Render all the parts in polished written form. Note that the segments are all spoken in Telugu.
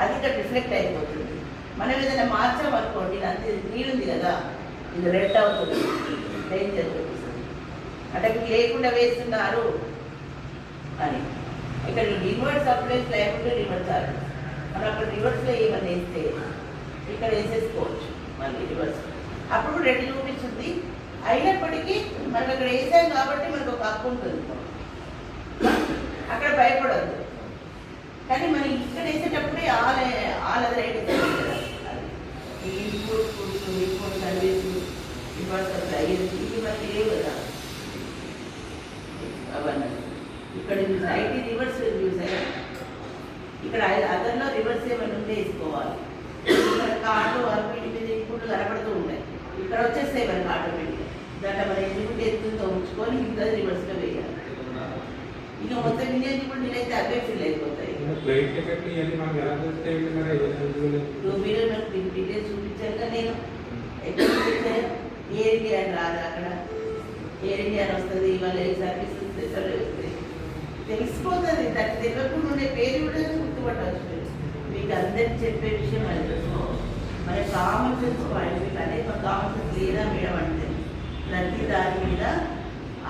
అది ఇక్కడ రిఫ్లెక్ట్ అయిపోతుంది. మనం ఏదైనా మార్చామనుకోండి, అంతే గ్రీన్ ఉంది కదా, ఇది రెడ్ అవుతుంది, డేంజర్ చూపిస్తుంది. అంటే మీకు లేకుండా వేస్తున్నారు అని. ఇక్కడ రివర్స్ అప్లైస్ లేకుండా రివర్స్ చార్జెస్. మనం అక్కడ రివర్స్లో ఏమన్నా వేస్తే ఇక్కడ వేసేసుకోవచ్చు మళ్ళీ రివర్స్. అప్పుడు రెడ్ చూపిస్తుంది. అయినప్పటికీ మనకు అక్కడ వేసాం కాబట్టి మనకు ఒక హక్కు ఉంటుంది, అక్కడ భయపడద్దు. కానీ మనం ఇక్కడ వేసేటప్పుడే all other idea input service reverse అయ్యేది ఇది మనకి లేవు కదా అవన్నీ. ఇక్కడ ఐటీ రివర్స్ యూజ్ అయ్యాయి, ఇక్కడ అదర్లో రివర్స్ ఏమైనా ఉంటే వేసుకోవాలి. ఇక్కడ కార్డు వీటి మీద ఇన్పుట్ కనపడుతూ ఉన్నాయి, ఇక్కడ వచ్చేస్తాయి మనకి ఆటోమేటిక్గా. దాంట్లో మన ఇన్పుట్ ఎత్తుతో ఉంచుకొని ఇంత రివర్స్లో వేయాలి. ఇక మొత్తం ఇండియన్ నేనైతే అవే ఫీల్ అయిపోతాయి. మీరు నాకు డీటెయిల్స్ చూపించాక నేను ఎక్కడ చూపించాను, ఎయిర్ ఇండియా అని రాదు, అక్కడ ఎయిర్ ఇండియా అని వస్తుంది, వాళ్ళ సర్వీసెస్ వస్తాయి, తెలిసిపోతుంది. దానికి తెలియకుండా ఉండే పేరు కూడా గుర్తుపట్టవచ్చు. మీకు అందరికి చెప్పే విషయం అది మన కామన్ సెన్స్ పాయింట్. మీకు అనేది మన కామన్ సెన్స్ లేదా మేడం అంటే ప్రతి దాని మీద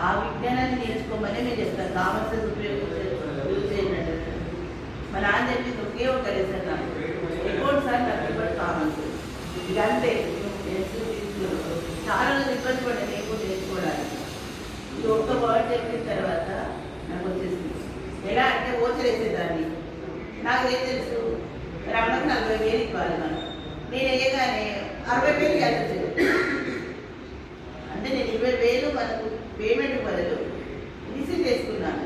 ఆ విజ్ఞానాన్ని నేర్చుకోమని నేను చెప్తాను. కామన్ సెన్స్ యూజ్ చేయండి. మా నాన్న చెప్పింది ఒకే ఒక లెసన్, నాకు అకౌంట్స్ అని నాకు కామన్ సెన్స్. ఇది అంతే. చాలా ఇబ్బంది పడ్డాను నేను నేర్చుకోవడానికి. ఇది ఒక్క వర్డ్ చెప్పిన తర్వాత నాకు వచ్చేసింది. ఎలా అంటే ఓచర్ వేసేదాన్ని. నాకు ఏం తెలుసు, రమణకు 40,000 ఇవ్వాలి మనం, నేను వేయగానే 60,000 ఇవ్వాలి. అంటే నేను 20,000 మనకు పేమెంట్ బదులు రిసీవ్ చేసుకున్నాను.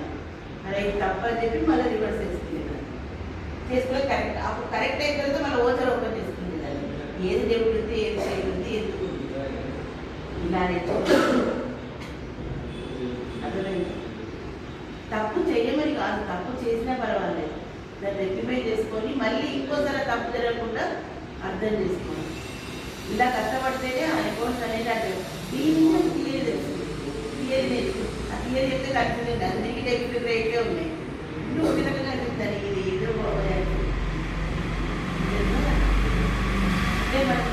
అలా ఇది తప్పని చెప్పి మళ్ళీ రివర్స్ చేసుకునేదాన్ని. చేసుకునే కరెక్ట్ అప్పుడు కరెక్ట్ అయిన తర్వాత మళ్ళీ ఓచర్ ఓపెన్ చేసుకునేదాన్ని. ఏది డెబిట్ ఉంది, ఏది సైడ్ ఉంది, ఎందుకు ఉంది ఇలా నేర్చుకుంటాను. అర్థమైంది? తప్పు చేయమని కాదు, తప్పు చేసినా పర్వాలేదు, దాన్ని రెక్టిఫై చేసుకొని మళ్ళీ ఇంకోసారి తప్పు జరగకుండా అర్థం చేసుకోండి. ఇలా కష్టపడితేనే ఆ అకౌంట్స్ అనేది అంటే దీన్ని థియరీ తెలుస్తుంది. థియరీ నేర్చుకుంది. ఆ థియరీ చెప్తే కన్ఫ్యూజన్ అందరికీ డెబిట్ రేటే ఉన్నాయి. ఇప్పుడు ఒక రకంగా చెప్తాను, ఇది ఏదో అంటే మనకు